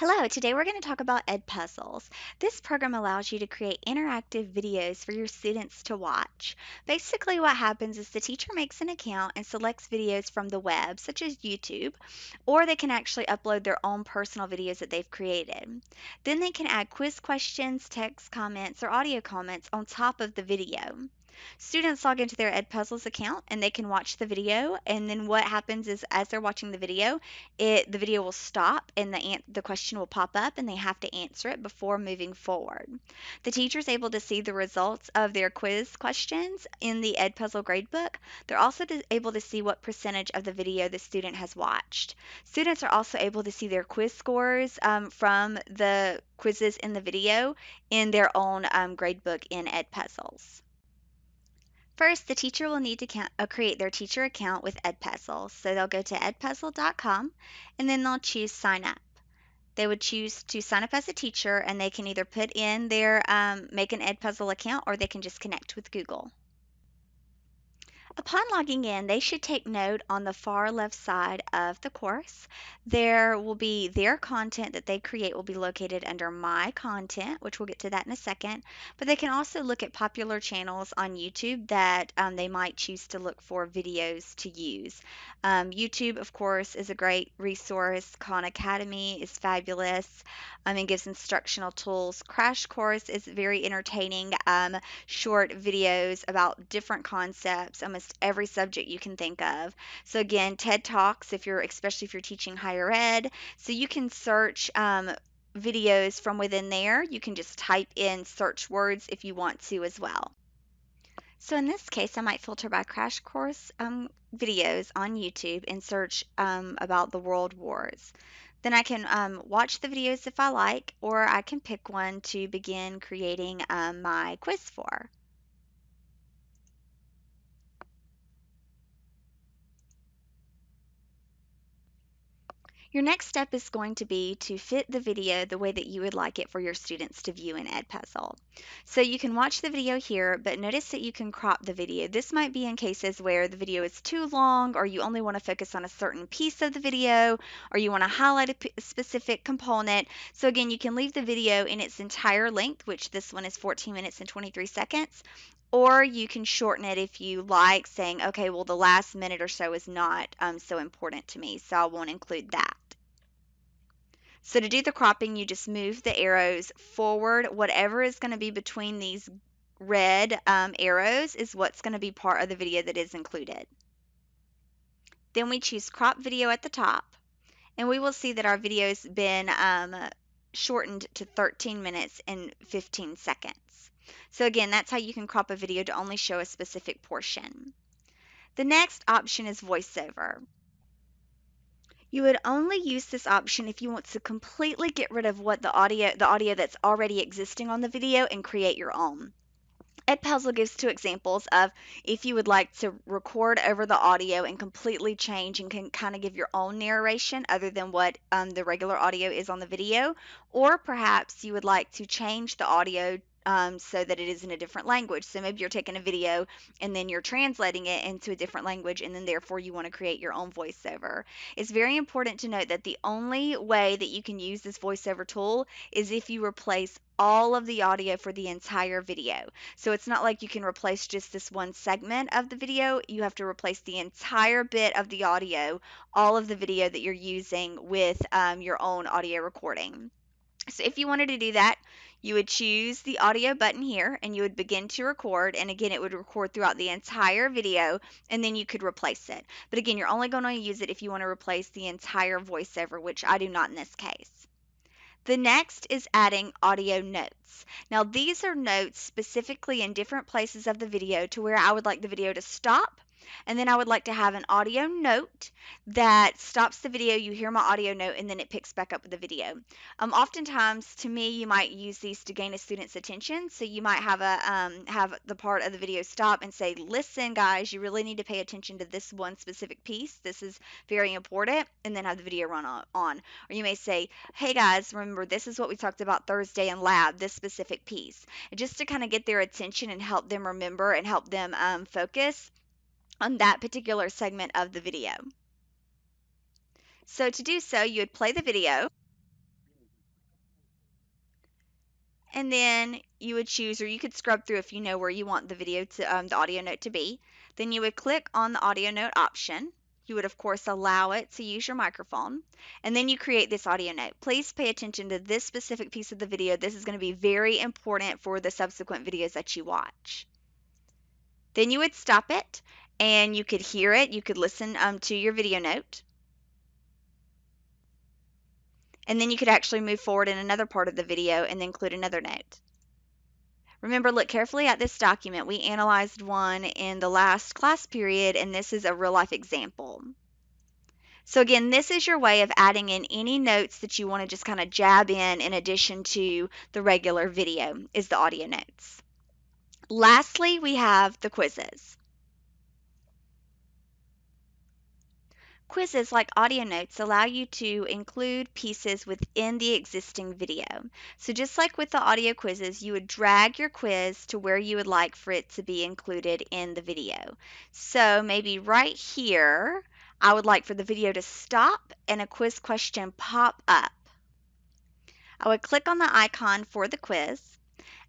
Hello, today we're going to talk about Edpuzzles. This program allows you to create interactive videos for your students to watch. Basically, what happens is the teacher makes an account and selects videos from the web, such as YouTube, or they can actually upload their own personal videos that they've created. Then they can add quiz questions, text comments, or audio comments on top of the video. Students log into their Edpuzzles account and they can watch the video. And then what happens is, as they're watching the video will stop and the question will pop up, and they have to answer it before moving forward. The teacher is able to see the results of their quiz questions in the Edpuzzle gradebook. They're also able to see what percentage of the video the student has watched. Students are also able to see their quiz scores from the quizzes in the video in their own gradebook in Edpuzzles. First, the teacher will need to create their teacher account with Edpuzzle. So they'll go to edpuzzle.com and then they'll choose sign up. They would choose to sign up as a teacher, and they can either put in their make an Edpuzzle account, or they can just connect with Google. Upon logging in, they should take note on the far left side of the course. There will be their content that they create will be located under My Content, which we'll get to that in a second. But they can also look at popular channels on YouTube that they might choose to look for videos to use. YouTube, of course, is a great resource. Khan Academy is fabulous and gives instructional tools. Crash Course is very entertaining. Short videos about different concepts, almost every subject you can think of. So again, TED Talks, especially if you're teaching higher ed, so you can search videos from within there. You can just type in search words if you want to as well. So in this case, I might filter by crash course videos on YouTube and search about the world wars. Then I can watch the videos if I like, or I can pick one to begin creating my quiz for. Your next step is going to be to fit the video the way that you would like it for your students to view in Edpuzzle. So you can watch the video here, but notice that you can crop the video. This might be in cases where the video is too long, or you only want to focus on a certain piece of the video, or you want to highlight a specific component. So again, you can leave the video in its entire length, which this one is 14 minutes and 23 seconds. Or you can shorten it if you like, saying, okay, well, the last minute or so is not so important to me, so I won't include that. So to do the cropping, you just move the arrows forward. Whatever is going to be between these red arrows is what's going to be part of the video that is included. Then we choose crop video at the top, and we will see that our video has been shortened to 13 minutes and 15 seconds. So again, that's how you can crop a video to only show a specific portion. The next option is voiceover. You would only use this option if you want to completely get rid of the audio that's already existing on the video and create your own. Edpuzzle gives two examples of if you would like to record over the audio and completely change and can kind of give your own narration other than what the regular audio is on the video, or perhaps you would like to change the audio so that it is in a different language. So maybe you're taking a video and then you're translating it into a different language, and then therefore you want to create your own voiceover. It's very important to note that the only way that you can use this voiceover tool is if you replace all of the audio for the entire video. So it's not like you can replace just this one segment of the video. You have to replace the entire bit of the audio, all of the video that you're using with your own audio recording. So if you wanted to do that, you would choose the audio button here and you would begin to record. And again, it would record throughout the entire video, and then you could replace it. But again, you're only going to use it if you want to replace the entire voiceover, which I do not in this case. The next is adding audio notes. Now, these are notes specifically in different places of the video to where I would like the video to stop, and then I would like to have an audio note that stops the video. You hear my audio note, and then it picks back up with the video. Oftentimes, to me, you might use these to gain a student's attention. So you might have the part of the video stop and say, "Listen, guys, you really need to pay attention to this one specific piece. This is very important," and then have the video run on. Or you may say, "Hey guys, remember this is what we talked about Thursday in lab, this specific piece." And just to kind of get their attention and help them remember and help them focus on that particular segment of the video. So to do so, you would play the video. and then you would choose, or you could scrub through if you know where you want the audio note to be. Then you would click on the audio note option. You would, of course, allow it to use your microphone, and then you create this audio note. Please pay attention to this specific piece of the video. This is going to be very important for the subsequent videos that you watch. Then you would stop it, and you could hear it. You could listen to your video note. And then you could actually move forward in another part of the video and include another note. Remember, look carefully at this document. We analyzed one in the last class period, and this is a real-life example. So again, this is your way of adding in any notes that you want to just kind of jab in addition to the regular video, is the audio notes. Lastly, we have the quizzes. Quizzes, like audio notes, allow you to include pieces within the existing video. So just like with the audio quizzes, you would drag your quiz to where you would like for it to be included in the video. So maybe right here, I would like for the video to stop and a quiz question pop up. I would click on the icon for the quiz.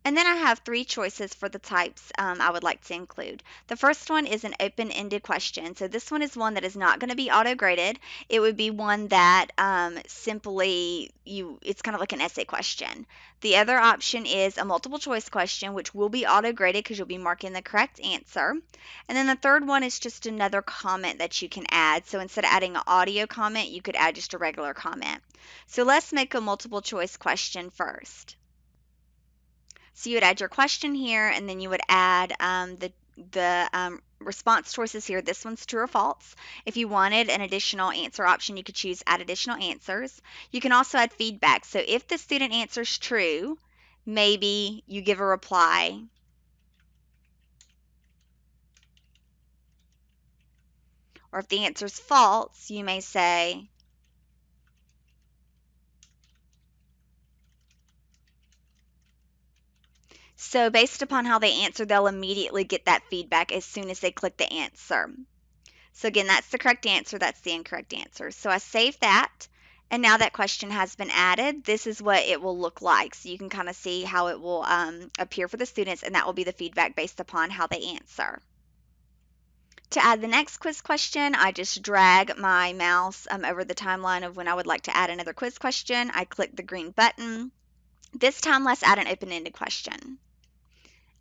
And then I have three choices for the types I would like to include. The first one is an open-ended question. So this one is one that is not going to be auto-graded. It would be one that it's kind of like an essay question. The other option is a multiple choice question, which will be auto-graded because you'll be marking the correct answer. And then the third one is just another comment that you can add. So instead of adding an audio comment, you could add just a regular comment. So let's make a multiple choice question first. So you would add your question here, and then you would add the response choices here. This one's true or false. If you wanted an additional answer option, you could choose add additional answers. You can also add feedback. So if the student answers true, maybe you give a reply. Or if the answer is false, you may say, so based upon how they answer, they'll immediately get that feedback as soon as they click the answer. So again, that's the correct answer, that's the incorrect answer. So I save that, and now that question has been added. This is what it will look like. So you can kind of see how it will appear for the students, and that will be the feedback based upon how they answer. To add the next quiz question, I just drag my mouse over the timeline of when I would like to add another quiz question. I click the green button. This time, let's add an open-ended question.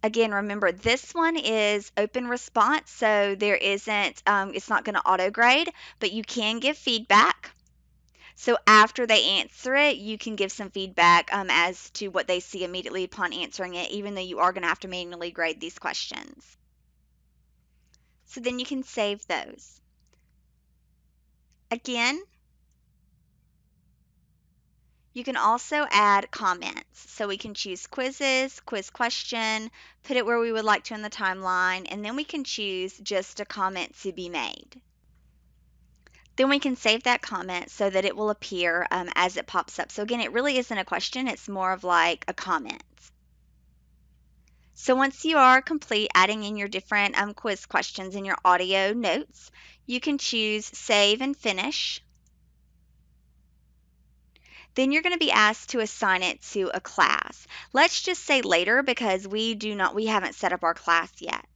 Again, remember, this one is open response, so there isn't, it's not going to auto grade, but you can give feedback. So after they answer it, you can give some feedback as to what they see immediately upon answering it, even though you are going to have to manually grade these questions. So then you can save those. Again, you can also add comments. So we can choose quizzes, quiz question, put it where we would like to in the timeline, and then we can choose just a comment to be made. Then we can save that comment so that it will appear as it pops up. So again, it really isn't a question, it's more of like a comment. So once you are complete adding in your different quiz questions in your audio notes, you can choose Save and Finish. Then you're going to be asked to assign it to a class. Let's just say later because we haven't set up our class yet.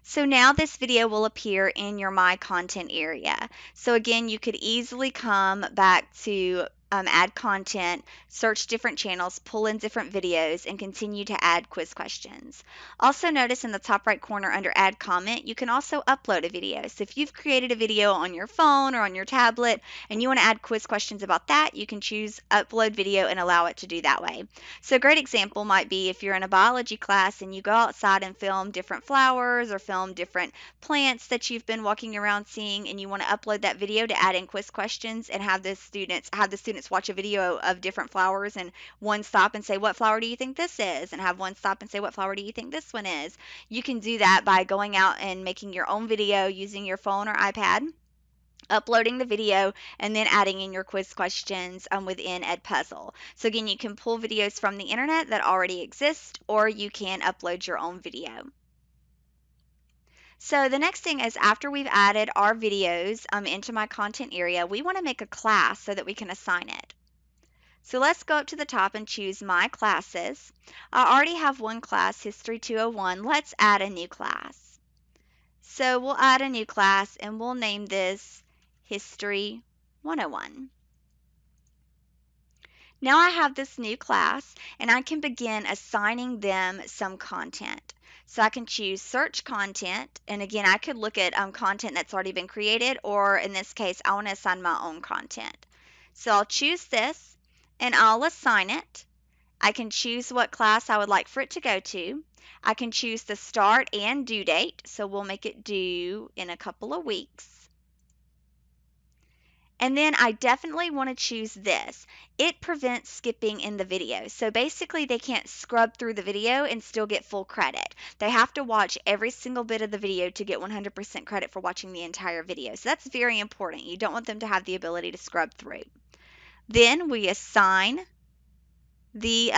So now this video will appear in your My Content area. So again, you could easily come back to add content, search different channels, pull in different videos, and continue to add quiz questions. Also notice in the top right corner under Add Comment, you can also upload a video. So if you've created a video on your phone or on your tablet and you want to add quiz questions about that, you can choose Upload Video and allow it to do that way. So a great example might be if you're in a biology class and you go outside and film different flowers or film different plants that you've been walking around seeing, and you want to upload that video to add in quiz questions and have the students watch a video of different flowers, and one stop and say, what flower do you think this is? And have one stop and say, what flower do you think this one is? You can do that by going out and making your own video using your phone or iPad, uploading the video, and then adding in your quiz questions within Edpuzzle. So again, you can pull videos from the internet that already exist, or you can upload your own video. So the next thing is, after we've added our videos into My Content area, we want to make a class so that we can assign it. So let's go up to the top and choose My Classes. I already have one class, History 201. Let's add a new class. So we'll add a new class and we'll name this History 101. Now I have this new class and I can begin assigning them some content. So I can choose search content, and again I could look at content that's already been created, or in this case I want to assign my own content. So I'll choose this and I'll assign it. I can choose what class I would like for it to go to. I can choose the start and due date, so we'll make it due in a couple of weeks. And then I definitely want to choose this. It prevents skipping in the video. So basically they can't scrub through the video and still get full credit. They have to watch every single bit of the video to get 100% credit for watching the entire video. So that's very important. You don't want them to have the ability to scrub through. Then we assign the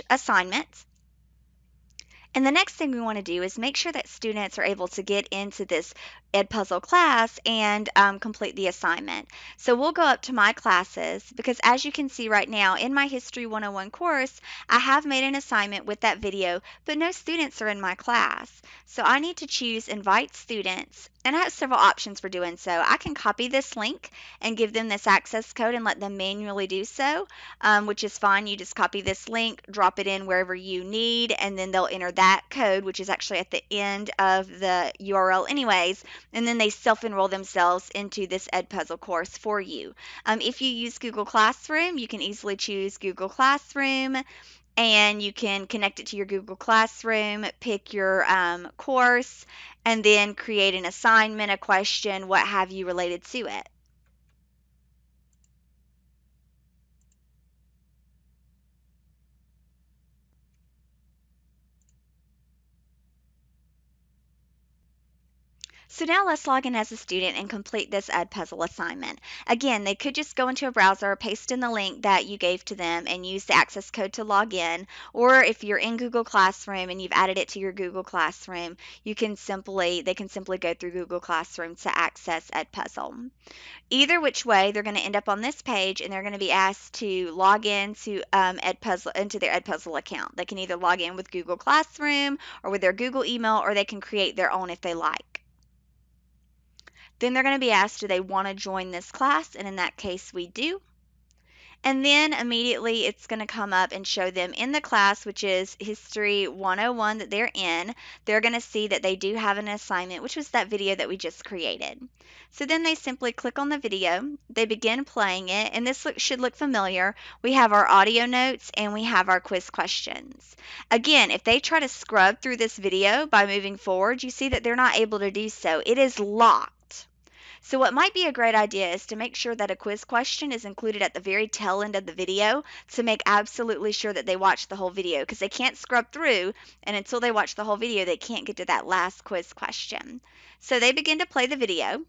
assignments. And the next thing we want to do is make sure that students are able to get into this Edpuzzle class and complete the assignment. So we'll go up to My Classes, because as you can see right now in my History 101 course, I have made an assignment with that video, but no students are in my class. So I need to choose Invite Students, and I have several options for doing so. I can copy this link and give them this access code and let them manually do so, which is fine. You just copy this link, drop it in wherever you need, and then they'll enter that code, which is actually at the end of the URL anyways, and then they self-enroll themselves into this Edpuzzle course for you. If you use Google Classroom, you can easily choose Google Classroom, and you can connect it to your Google Classroom, pick your course, and then create an assignment, a question, what have you related to it. So now let's log in as a student and complete this Edpuzzle assignment. Again, they could just go into a browser, paste in the link that you gave to them, and use the access code to log in. Or if you're in Google Classroom and you've added it to your Google Classroom, they can simply go through Google Classroom to access Edpuzzle. Either which way, they're going to end up on this page and they're going to be asked to log into into their Edpuzzle account. They can either log in with Google Classroom or with their Google email, or they can create their own if they like. Then they're going to be asked, do they want to join this class? And in that case, we do. And then immediately it's going to come up and show them in the class, which is History 101 that they're in. They're going to see that they do have an assignment, which was that video that we just created. So then they simply click on the video, they begin playing it, and this should look familiar. We have our audio notes and we have our quiz questions. Again, if they try to scrub through this video by moving forward, you see that they're not able to do so. It is locked. So what might be a great idea is to make sure that a quiz question is included at the very tail end of the video to make absolutely sure that they watch the whole video, because they can't scrub through, and until they watch the whole video, they can't get to that last quiz question. So they begin to play the video.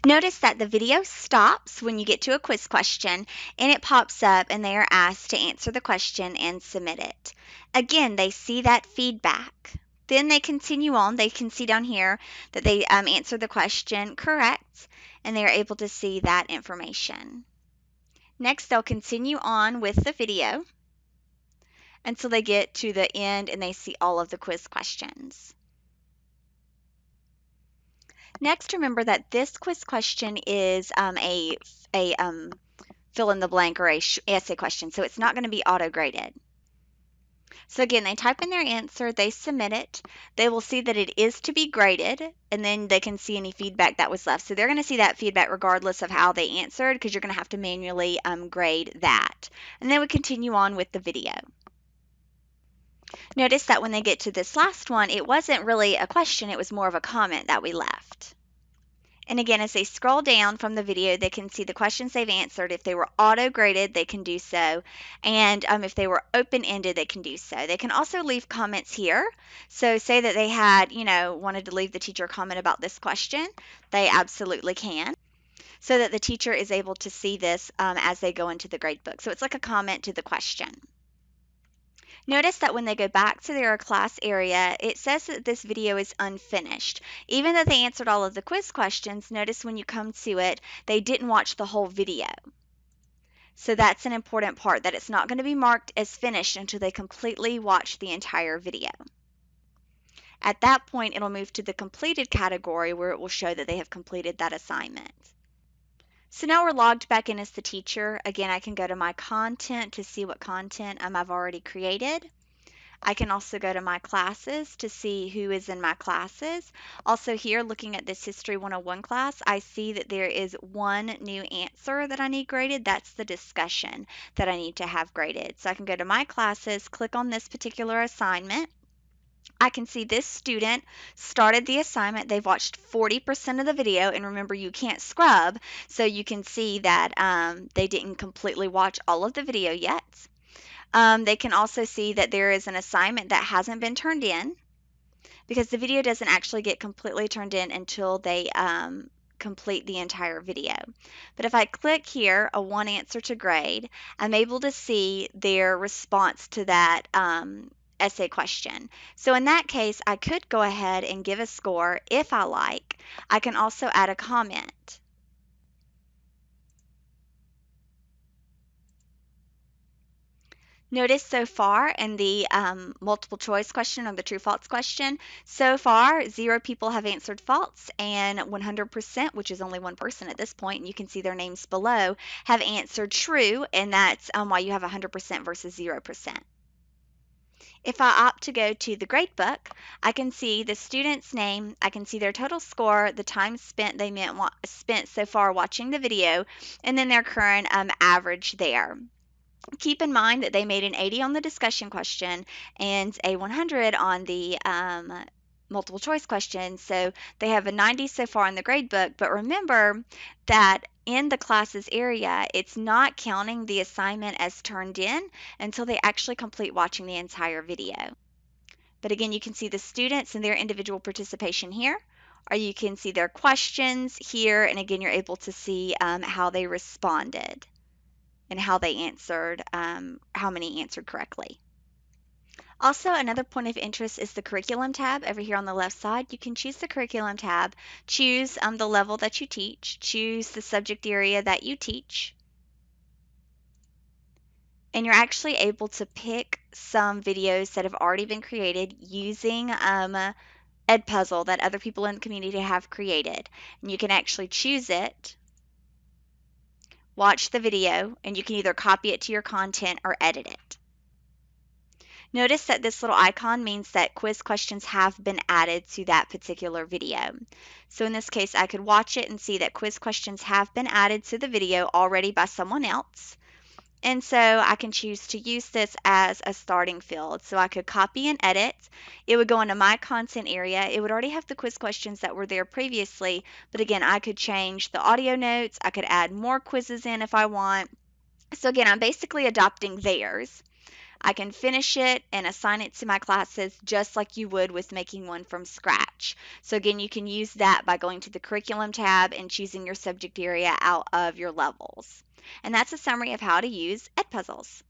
Notice that the video stops when you get to a quiz question and it pops up and they are asked to answer the question and submit it. Again, they see that feedback. Then they continue on. They can see down here that they answered the question correct, and they are able to see that information. Next, they'll continue on with the video until they get to the end and they see all of the quiz questions. Next, remember that this quiz question is a fill in the blank or a essay question, so it's not going to be auto-graded. So again, they type in their answer, they submit it, they will see that it is to be graded, and then they can see any feedback that was left. So they're going to see that feedback regardless of how they answered, because you're going to have to manually grade that. And then we continue on with the video. Notice that when they get to this last one, it wasn't really a question, it was more of a comment that we left. And again, as they scroll down from the video, they can see the questions they've answered. If they were auto-graded, they can do so. And if they were open-ended, they can do so. They can also leave comments here. So say that they had, wanted to leave the teacher a comment about this question. They absolutely can, so that the teacher is able to see this as they go into the gradebook. So it's like a comment to the question. Notice that when they go back to their class area, it says that this video is unfinished. Even though they answered all of the quiz questions, notice when you come to it, they didn't watch the whole video. So that's an important part, that it's not going to be marked as finished until they completely watch the entire video. At that point, it'll move to the completed category where it will show that they have completed that assignment. So now we're logged back in as the teacher. Again, I can go to my content to see what content I've already created. I can also go to my classes to see who is in my classes. Also here, looking at this History 101 class, I see that there is one new answer that I need graded. That's the discussion that I need to have graded. So I can go to my classes, click on this particular assignment. I can see this student started the assignment. They've watched 40% of the video, and remember, you can't scrub, so you can see that they didn't completely watch all of the video yet. They can also see that there is an assignment that hasn't been turned in, because the video doesn't actually get completely turned in until they complete the entire video. But if I click here, a one answer to grade, I'm able to see their response to that essay question. So in that case, I could go ahead and give a score if I like. I can also add a comment. Notice so far in the multiple choice question or the true false question, so far 0 people have answered false, and 100%, which is only one person at this point, and you can see their names below, have answered true, and that's why you have 100% versus 0%. If I opt to go to the gradebook, I can see the student's name, I can see their total score, the time spent spent so far watching the video, and then their current average there. Keep in mind that they made an 80 on the discussion question and a 100 on the multiple choice question. So they have a 90 so far in the grade book. But remember that in the classes area, it's not counting the assignment as turned in until they actually complete watching the entire video. But again, you can see the students and their individual participation here, or you can see their questions here. And again, you're able to see how they responded and how they answered, how many answered correctly. Also, another point of interest is the curriculum tab over here on the left side. You can choose the curriculum tab, choose the level that you teach, choose the subject area that you teach, and you're actually able to pick some videos that have already been created using Edpuzzle that other people in the community have created. And you can actually choose it, watch the video, and you can either copy it to your content or edit it. Notice that this little icon means that quiz questions have been added to that particular video. So in this case, I could watch it and see that quiz questions have been added to the video already by someone else. And so I can choose to use this as a starting field. So I could copy and edit. It would go into my content area. It would already have the quiz questions that were there previously. But again, I could change the audio notes. I could add more quizzes in if I want. So again, I'm basically adopting theirs. I can finish it and assign it to my classes just like you would with making one from scratch. So again, you can use that by going to the curriculum tab and choosing your subject area out of your levels. And that's a summary of how to use Edpuzzles.